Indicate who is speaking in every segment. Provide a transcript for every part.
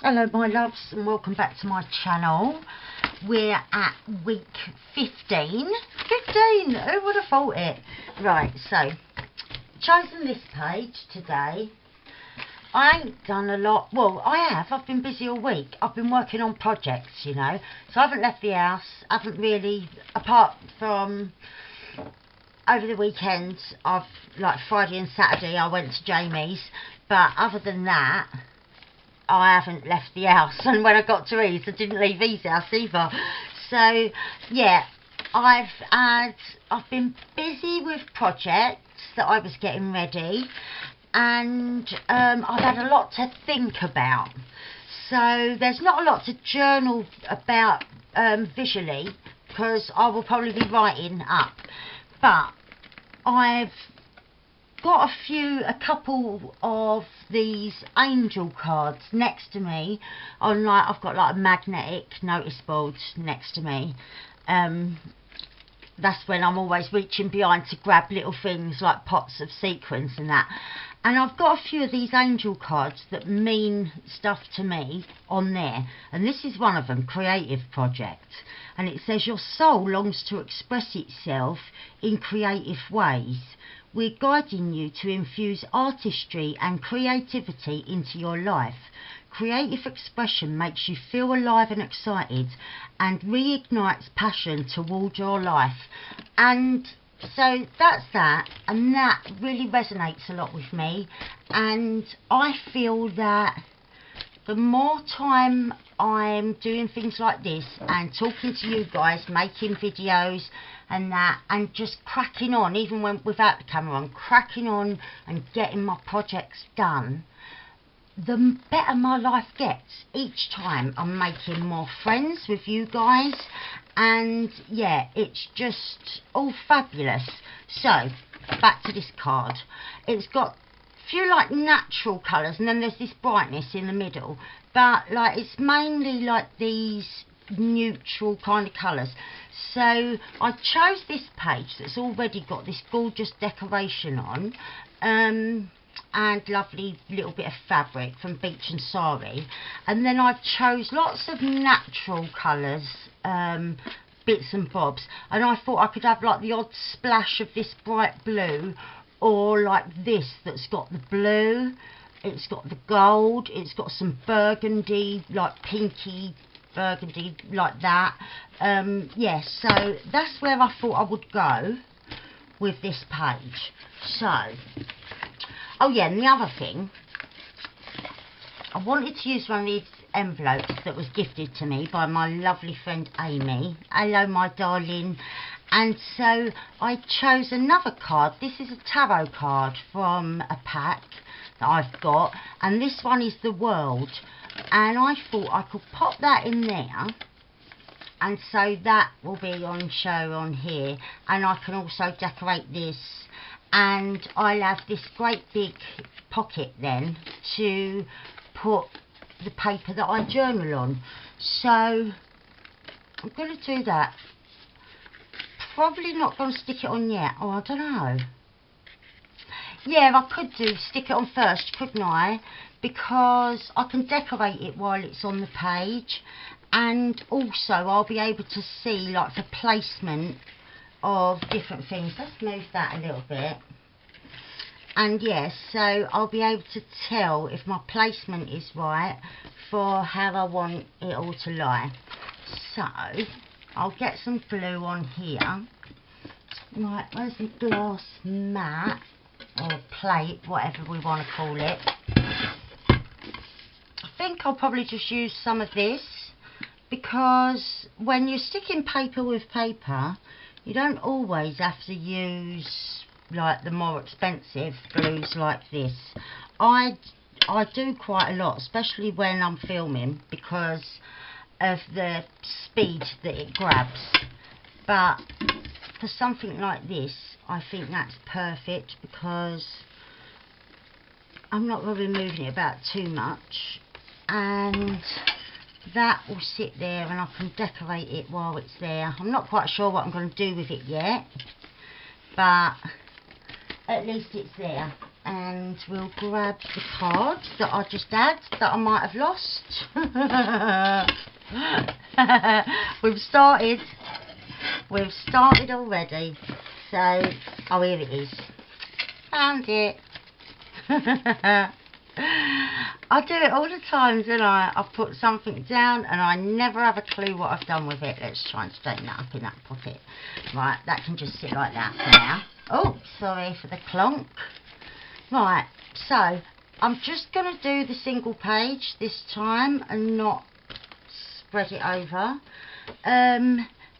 Speaker 1: Hello my loves and welcome back to my channel. We're at week 15. 15! Who would have thought it? Right, so chosen this page today. I ain't done a lot. Well, I have. I've been busy all week. I've been working on projects, you know. So I haven't left the house. I haven't really, apart from over the weekend, like Friday and Saturday I went to Jamie's. But other than that, I haven't left the house, and when I got to Ease, I didn't leave Ease house either. So yeah, I've been busy with projects that I was getting ready, and I've had a lot to think about. So there's not a lot to journal about visually, because I will probably be writing up, but I've got a couple of these angel cards next to me on, like, I've got like a magnetic notice board next to me. That's when I'm always reaching behind to grab little things like pots of sequins and that. And I've got a few of these angel cards that mean stuff to me on there. And this is one of them, Creative Project. And it says, your soul longs to express itself in creative ways. We're guiding you to infuse artistry and creativity into your life. Creative expression makes you feel alive and excited and reignites passion toward your life. And so that's that, and that really resonates a lot with me. And I feel that the more time I'm doing things like this and talking to you guys, making videos and that, and just cracking on, even when without the camera on, cracking on and getting my projects done, the better my life gets. Each time I'm making more friends with you guys, and yeah, it's just all fabulous. So back to this card. It's got a few like natural colours, and then there's this brightness in the middle, but like it's mainly like these neutral kind of colours. So I chose this page that's already got this gorgeous decoration on, and lovely little bit of fabric from Beach and Sari, and then I chose lots of natural colours, bits and bobs, and I thought I could have like the odd splash of this bright blue, or like this that's got the blue, it's got the gold, it's got some burgundy, like pinky burgundy, like that. Yeah, so that's where I thought I would go with this page. So, oh yeah, and the other thing, I wanted to use one of these envelopes that was gifted to me by my lovely friend Amy. Hello my darling. And so I chose another card. This is a tarot card from a pack that I've got, and this one is the World. And I thought I could pop that in there, and so that will be on show on here, and I can also decorate this, and I'll have this great big pocket then to put the paper that I journal on. So I'm going to do that. Probably not going to stick it on yet. Oh, I don't know. Yeah, I could stick it on first, couldn't I? Because I can decorate it while it's on the page, and also I'll be able to see like the placement of different things. Let's move that a little bit. And yes, so I'll be able to tell if my placement is right for how I want it all to lie. So I'll get some glue on here. Right, where's the glass mat or plate, whatever we want to call it. I think I'll probably just use some of this, because when you're sticking paper with paper, you don't always have to use like the more expensive glues like this. I do quite a lot, especially when I'm filming, because of the speed that it grabs. But for something like this, I think that's perfect, because I'm not going to be moving it about too much, and that will sit there and I can decorate it while it's there. I'm not quite sure what I'm going to do with it yet, but at least it's there. and we'll grab the cards that I just had that I might have lost. We've started already. So, oh, here it is. Found it. I do it all the time, don't I? I put something down and I never have a clue what I've done with it. Let's try and straighten that up in that pocket. Right, that can just sit like that for now. Oh, sorry for the clonk. Right, so I'm just going to do the single page this time and not spread it over.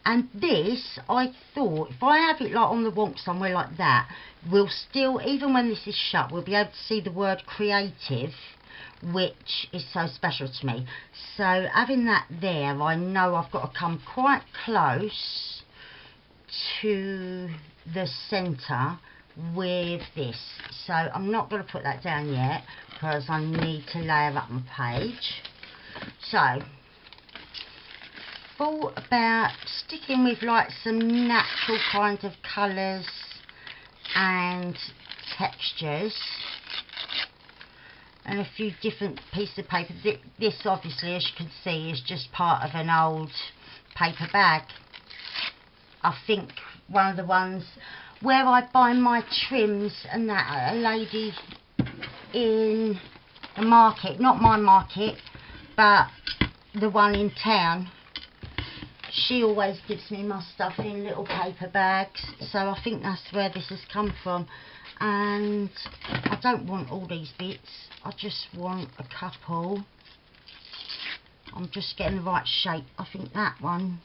Speaker 1: And this, I thought, if I have it like on the wonk somewhere like that, we'll still, even when this is shut, we'll be able to see the word creative, which is so special to me. So having that there, I know I've got to come quite close to the centre with this. So I'm not going to put that down yet because I need to layer up my page. So thought about sticking with like some natural kinds of colours and textures and a few different pieces of paper. This obviously, as you can see, is just part of an old paper bag. I think one of the ones where I buy my trims and that, a lady in the market, not my market, but the one in town, she always gives me my stuff in little paper bags, so I think that's where this has come from. And I don't want all these bits, I just want a couple. I'm just getting the right shape. I think that one,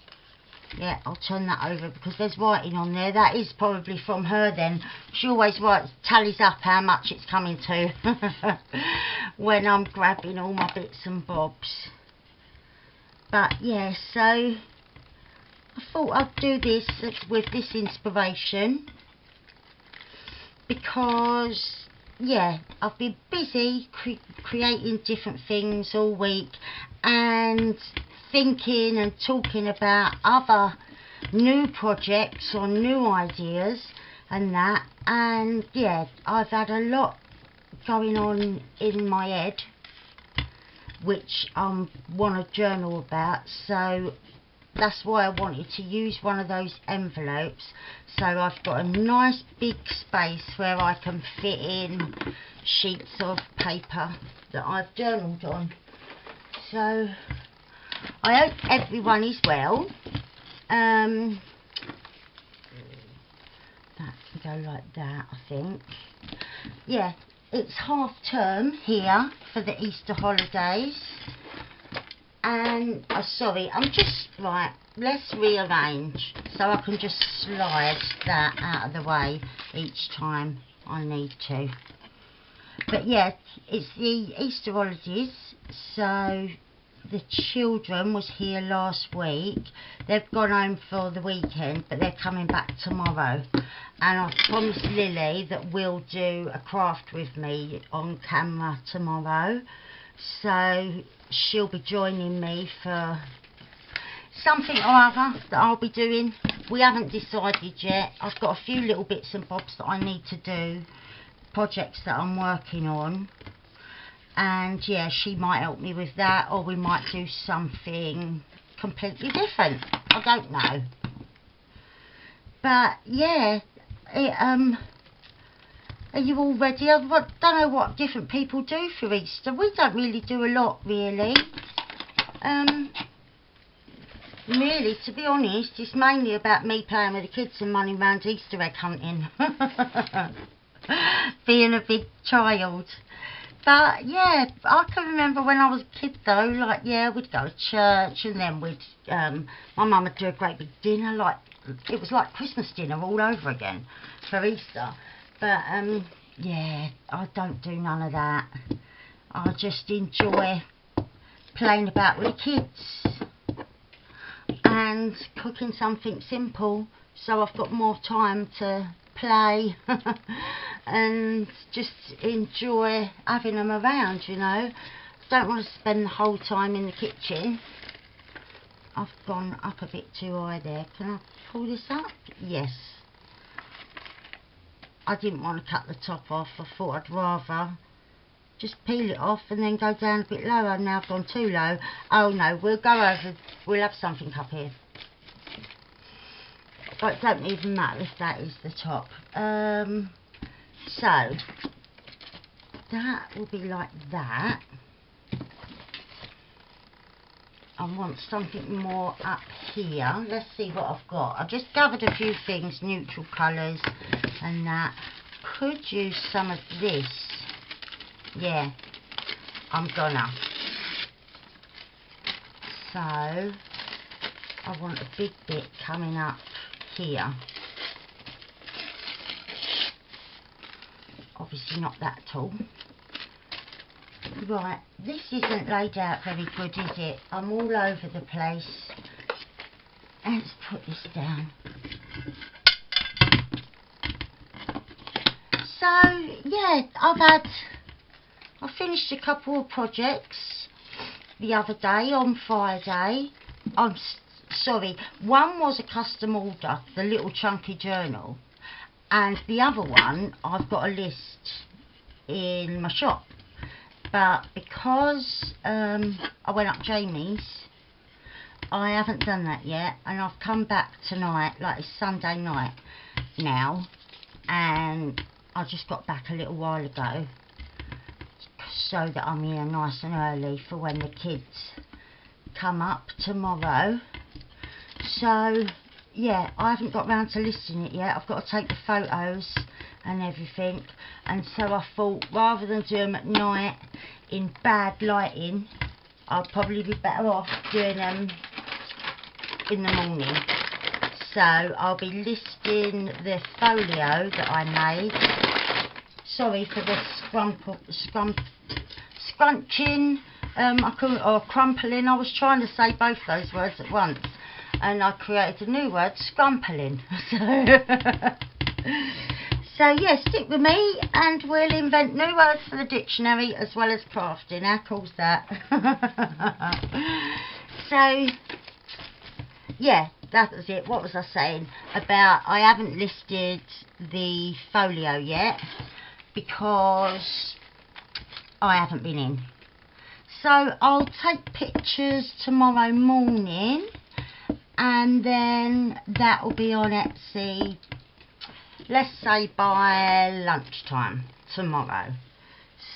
Speaker 1: yeah, I'll turn that over because there's writing on there. That is probably from her then. She always writes, tallies up how much it's coming to when I'm grabbing all my bits and bobs. But yeah, so I thought I'd do this with this inspiration because, yeah, I've been busy creating different things all week and thinking and talking about other new projects or new ideas and that. And yeah, I've had a lot going on in my head which I want to journal about, so that's why I wanted to use one of those envelopes, so I've got a nice big space where I can fit in sheets of paper that I've journaled on. So I hope everyone is well. That can go like that, I think. Yeah, it's half term here for the Easter holidays. And, sorry, I'm just, right, let's rearrange so I can just slide that out of the way each time I need to. But yeah, it's the Easter holidays, so the children was here last week. They've gone home for the weekend, but they're coming back tomorrow. And I've promised Lily that we'll do a craft with me on camera tomorrow. So she'll be joining me for something or other that I'll be doing. We haven't decided yet. I've got a few little bits and bobs that I need to do, projects that I'm working on, and yeah, she might help me with that, or we might do something completely different. I don't know. But yeah, are you all ready? I don't know what different people do for Easter. We don't really do a lot, really. Really, to be honest, it's mainly about me playing with the kids and running around Easter egg hunting. Being a big child. But yeah, I can remember when I was a kid though, like, yeah, we'd go to church and then we'd, my mum would do a great big dinner, like, it was like Christmas dinner all over again for Easter. But yeah, I don't do none of that. I just enjoy playing about with the kids and cooking something simple, so I've got more time to play and just enjoy having them around, you know. Don't want to spend the whole time in the kitchen. I've gone up a bit too high there. Can I pull this up? Yes. I didn't want to cut the top off. I thought I'd rather just peel it off and then go down a bit lower. Now I've gone too low. Oh no, we'll go over, we'll have something up here. But it don't even matter if that is the top. So that will be like that. I want something more up here. Let's see what I've got. I just gathered a few things, neutral colours and that. Could use some of this. Yeah, I'm gonna. So I want a big bit coming up here. Obviously not that tall. Right, this isn't laid out very good, is it? I'm all over the place. Let's put this down. So, yeah, I finished a couple of projects the other day, on Friday. Sorry, one was a custom order, the little chunky journal. And the other one, I've got a list in my shop. But because I went up Jamie's, I haven't done that yet, and I've come back tonight, like it's Sunday night now, and I just got back a little while ago, so that I'm here nice and early for when the kids come up tomorrow. So yeah, I haven't got round to listing it yet. I've got to take the photos and everything, and so I thought rather than do them at night in bad lighting, I'll probably be better off doing them in the morning. So I'll be listing the folio that I made. Sorry for the scrunching, or crumpling. I was trying to say both those words at once, and I created a new word, scrumpling. So yeah, stick with me and we'll invent new words for the dictionary as well as crafting. How cool's that? So yeah, that was it. What was I saying about I haven't listed the folio yet because I haven't been in. So I'll take pictures tomorrow morning and then that will be on Etsy, let's say by lunchtime tomorrow.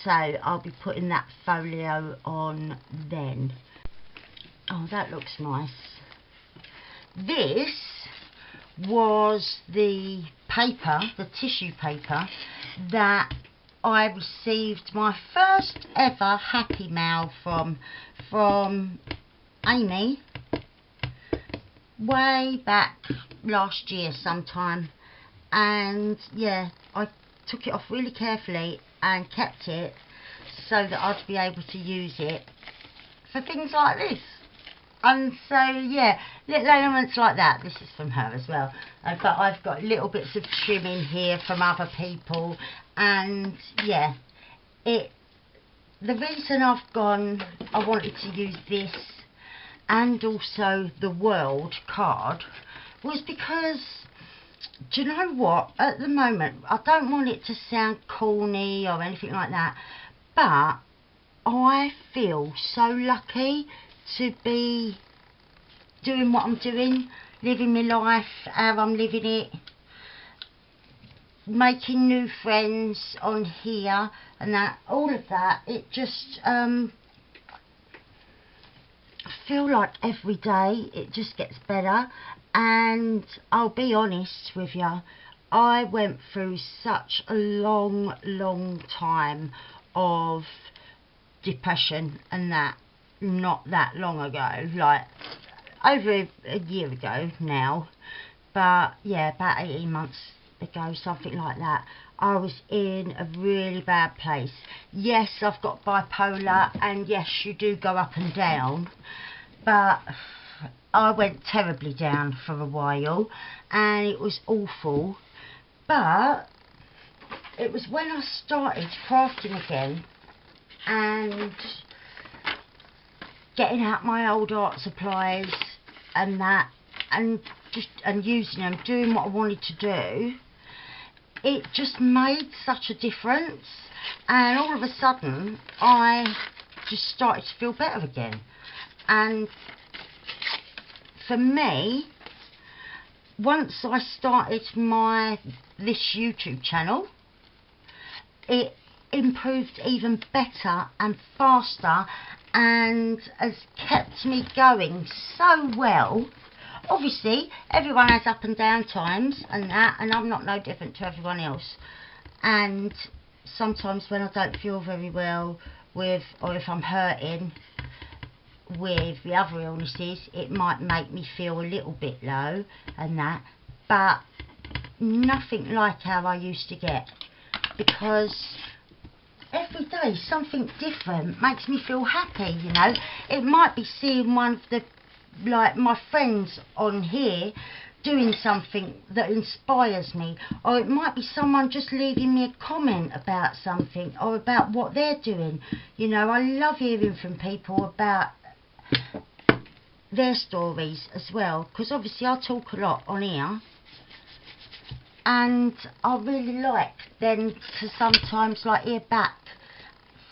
Speaker 1: So I'll be putting that folio on then. Oh, that looks nice. This was the paper, the tissue paper, that I received my first ever Happy Mail from Amy way back last year sometime. And yeah, I took it off really carefully and kept it so that I'd be able to use it for things like this. And so yeah, little elements like that. This is from her as well, but I've got little bits of trim in here from other people. And yeah, the reason I've gone, I wanted to use this and also the world card, was because, do you know what, at the moment, I don't want it to sound corny or anything like that, but I feel so lucky to be doing what I'm doing, living my life how I'm living it, making new friends on here and that, all of that. It just I feel like every day it just gets better. And I'll be honest with you, I went through such a long time of depression and that not that long ago, like over a year ago now, but yeah, about 18 months ago, something like that. I was in a really bad place. Yes, I've got bipolar, and yes, you do go up and down, but I went terribly down for a while and it was awful. But it was when I started crafting again and getting out my old art supplies and that, and using them, doing what I wanted to do, it just made such a difference, and all of a sudden I just started to feel better again. And for me, once I started this YouTube channel, it improved even better and faster, and has kept me going so well. Obviously everyone has up and down times and that, and I'm not no different to everyone else, and sometimes when I don't feel very well with, or if I'm hurting with the other illnesses, it might make me feel a little bit low and that, but nothing like how I used to get, because every day something different makes me feel happy, you know. It might be seeing one of the, like, my friends on here doing something that inspires me, or it might be someone just leaving me a comment about something or about what they're doing. You know, I love hearing from people about their stories as well, because obviously I talk a lot on here, and I really like then to sometimes like hear back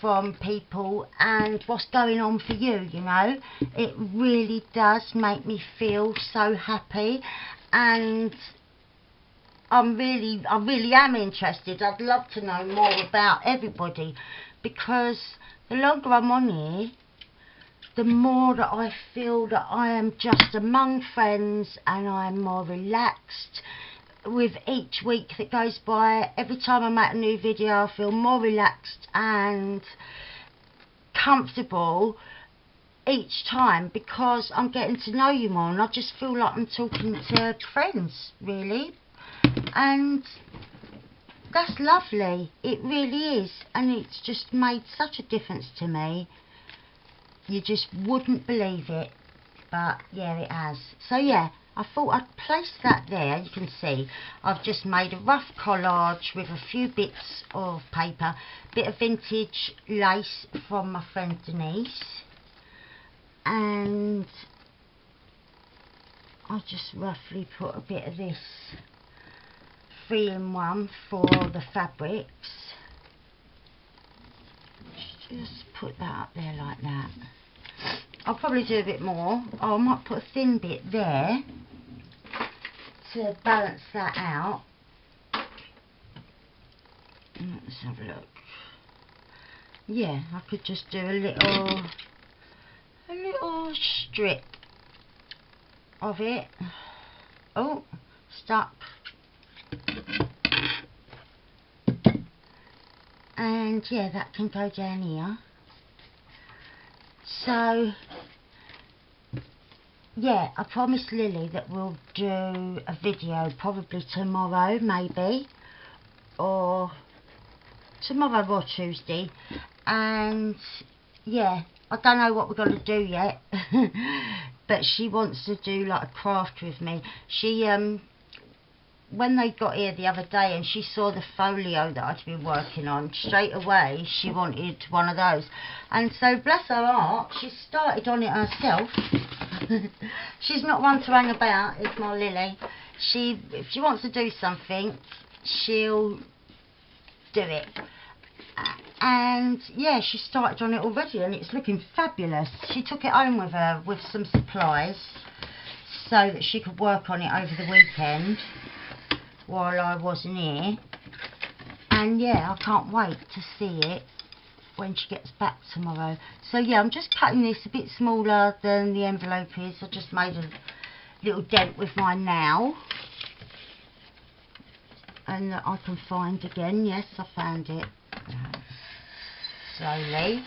Speaker 1: from people and what's going on for you, you know. It really does make me feel so happy, and I really am interested. I'd love to know more about everybody, because the longer I'm on here, the more that I feel that I am just among friends, and I'm more relaxed with each week that goes by. Every time I make a new video, I feel more relaxed and comfortable each time, because I'm getting to know you more, and I just feel like I'm talking to friends, really. And that's lovely, it really is, and it's just made such a difference to me. You just wouldn't believe it, but yeah, it has. So yeah, I thought I'd place that there. You can see I've just made a rough collage with a few bits of paper, bit of vintage lace from my friend Denise, and I'll just roughly put a bit of this 3-in-1 for the fabrics. Just put that up there like that. I'll probably do a bit more. Oh, I might put a thin bit there to balance that out. Let's have a look. Yeah, I could just do a little strip of it. Oh, stuck. And yeah, that can go down here. So yeah, I promised Lily that we'll do a video probably tomorrow, maybe, or tomorrow or Tuesday. And yeah, I don't know what we're going to do yet. But she wants to do like a craft with me. She when they got here the other day and she saw the folio that I'd been working on, straight away she wanted one of those. And so bless her heart, she started on it herself. She's not one to hang about, is my Lily. If she wants to do something, she'll do it. And yeah, she started on it already, and it's looking fabulous. She took it home with her with some supplies so that she could work on it over the weekend while I wasn't here. And yeah, I can't wait to see it when she gets back tomorrow. So yeah, I'm just cutting this a bit smaller than the envelope is. I just made a little dent with my nail, and that I can find again. Yes, I found it. Slowly.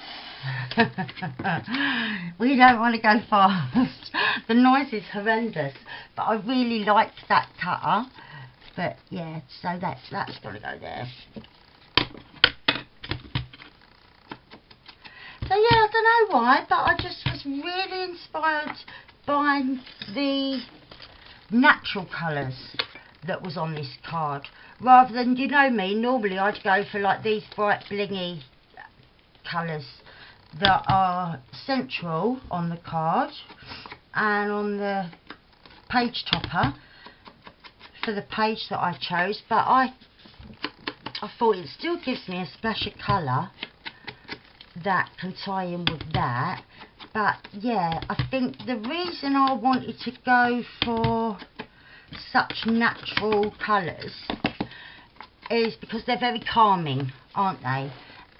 Speaker 1: We don't want to go fast. The noise is horrendous, but I really liked that cutter. But yeah, so that's got to go there. So yeah, I don't know why, but I just was really inspired by the natural colours that was on this card, rather than, you know me, normally I'd go for like these bright blingy colours that are central on the card and on the page topper for the page that I chose. But I I thought it still gives me a splash of colour that can tie in with that. But yeah, I think the reason I wanted to go for such natural colours is because they're very calming, aren't they?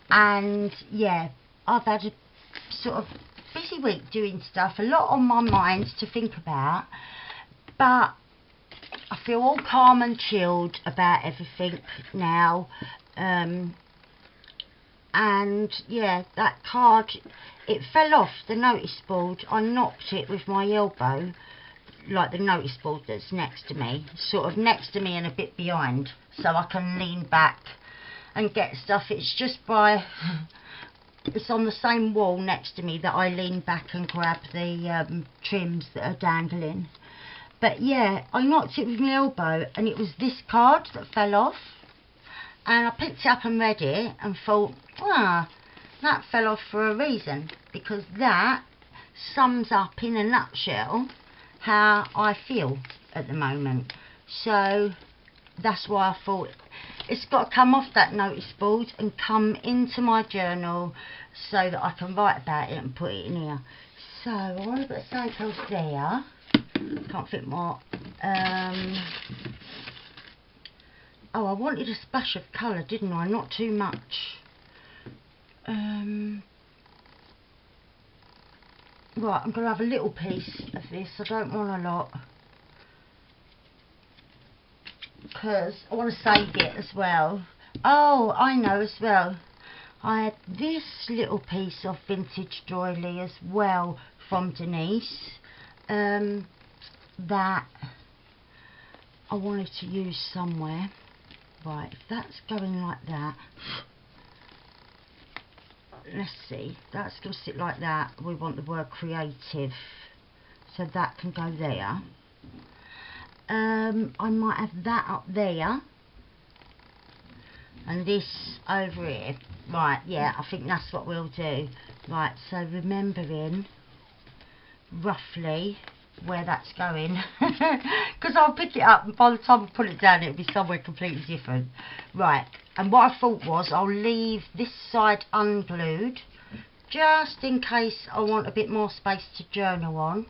Speaker 1: And yeah, I've had a sort of busy week doing stuff, a lot on my mind to think about, but I feel all calm and chilled about everything now. And yeah, that card, it fell off the notice board. I knocked it with my elbow, like the notice board that's next to me, sort of next to me and a bit behind, so I can lean back and get stuff. It's just by, it's on the same wall next to me that I lean back and grab the trims that are dangling. But yeah, I knocked it with my elbow and it was this card that fell off. And I picked it up and read it and thought, that fell off for a reason, because that sums up in a nutshell how I feel at the moment. So that's why I thought it's got to come off that notice board and come into my journal so that I can write about it and put it in here. So I want to put something else there. Can't fit more. Oh, I wanted a splash of colour, didn't I? Not too much. Right, I'm going to have a little piece of this. I don't want a lot, because I want to save it as well. Oh, I know as well. I had this little piece of vintage doily as well from Denise. That I wanted to use somewhere. Right, if that's going like that, let's see, that's going to sit like that. We want the word creative, so that can go there. I might have that up there and this over here. Right, yeah, I think that's what we'll do. Right, so remembering roughly where that's going, because I'll pick it up and by the time I put it down it'll be somewhere completely different. Right, and what I thought was I'll leave this side unglued just in case I want a bit more space to journal on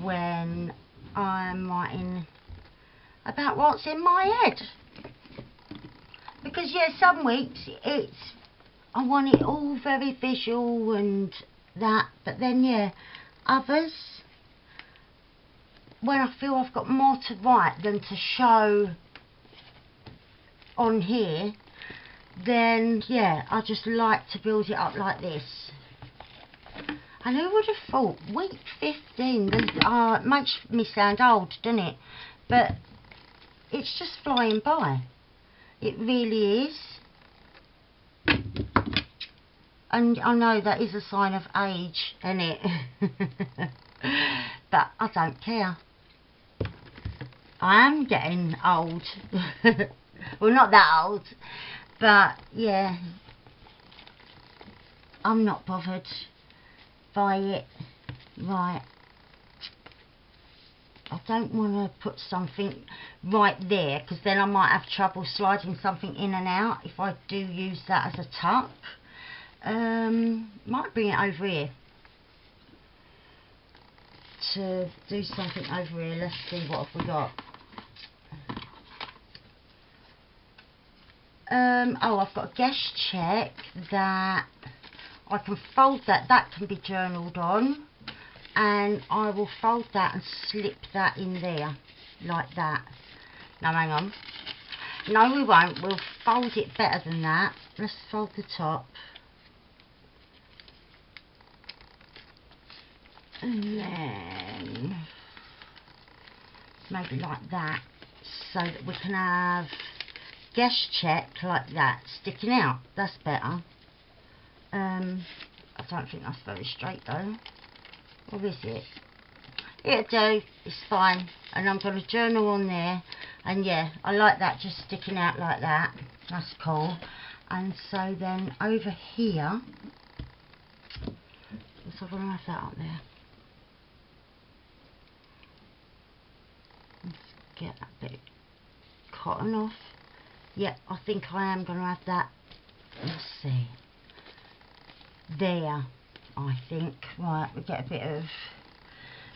Speaker 1: when I'm writing about what's in my head. Because yeah, some weeks I want it all very visual and that, but then yeah, others, when I feel I've got more to write than to show on here, then yeah, I just like to build it up like this. And who would have thought, week 15, it makes me sound old, doesn't it? But it's just flying by. It really is. And I know that is a sign of age, isn't it? But I don't care. I am getting old. Well, not that old, but yeah, I'm not bothered by it. Right, I don't want to put something right there, because then I might have trouble sliding something in and out if I do use that as a tuck. Might bring it over here to do something over here. Let's see, what have we got? Oh, I've got a guest check that I can fold that can be journaled on, and I will fold that and slip that in there like that. Now hang on, no we won't, we'll fold it better than that. Let's fold the top and then maybe like that, so that we can have guest check like that sticking out. That's better. I don't think that's very straight though, or is it? It'll do, it's fine. And I'm going to journal on there, and yeah, I like that just sticking out like that. That's cool. And so then over here, so I'm going to have that up there. Let's get that bit of cotton off. Yeah, I think I am going to have that. Let's see. There, I think. Right, we get a bit of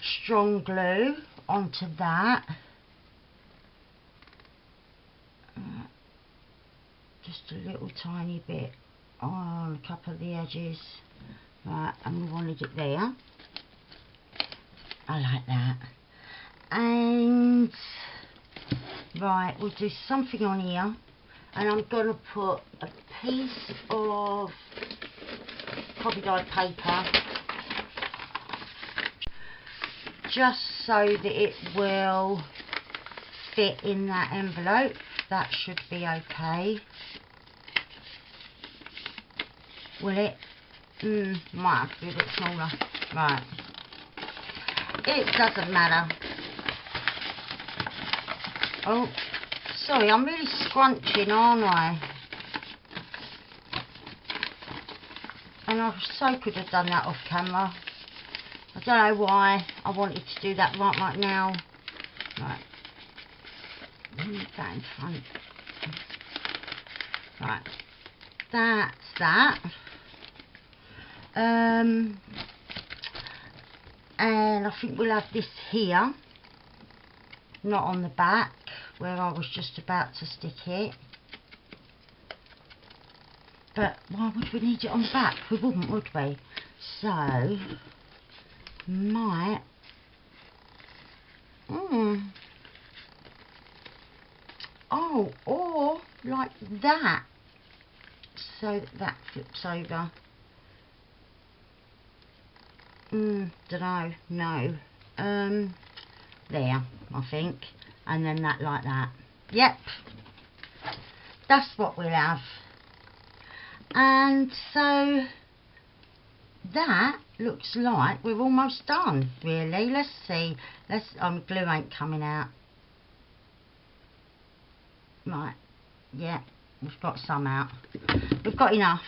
Speaker 1: strong glue onto that. Just a little tiny bit on a couple of the edges. Right, and we wanted it there. I like that. And right, we'll do something on here, and I'm going to put a piece of copy dyed paper just so that it will fit in that envelope. That should be okay. Will it? Might have to be a bit smaller. Right. It doesn't matter. Oh, sorry, I'm really scrunching, aren't I? And I so could have done that off camera. I don't know why I wanted to do that right now. Right. That in front. Right. That's that. And I think we'll have this here. Not on the back, where I was just about to stick it. But why would we need it on the back? We wouldn't, would we? So, might... Oh, or like that. So that flips over. Dunno, no. There, I think. And then that like that. Yep. That's what we'll have. And so that looks like we're almost done, really. Let's see. Glue ain't coming out. Right. Yeah, we've got some out. We've got enough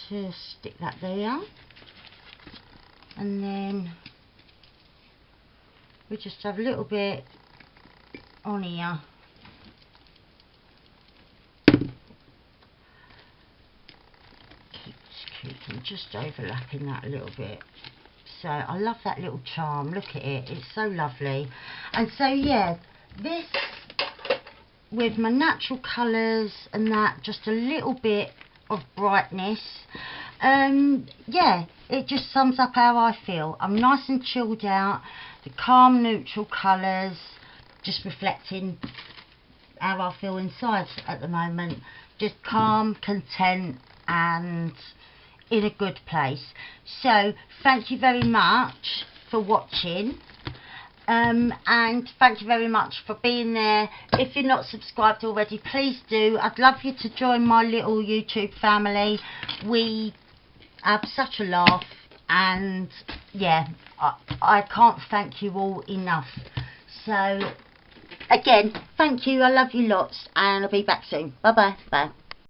Speaker 1: to stick that there. And then we just have a little bit on here. Keep just overlapping that a little bit. So I love that little charm. Look at it. It's so lovely. And so yeah, this with my natural colours and that, just a little bit of brightness. Yeah, it just sums up how I feel. I'm nice and chilled out. The calm neutral colours just reflecting how I feel inside at the moment. Just calm, content and in a good place. So thank you very much for watching. And thank you very much for being there. If you're not subscribed already, please do. I'd love you to join my little YouTube family. We have such a laugh, and yeah, I can't thank you all enough. So again, thank you. I love you lots, and I'll be back soon. Bye bye. Bye.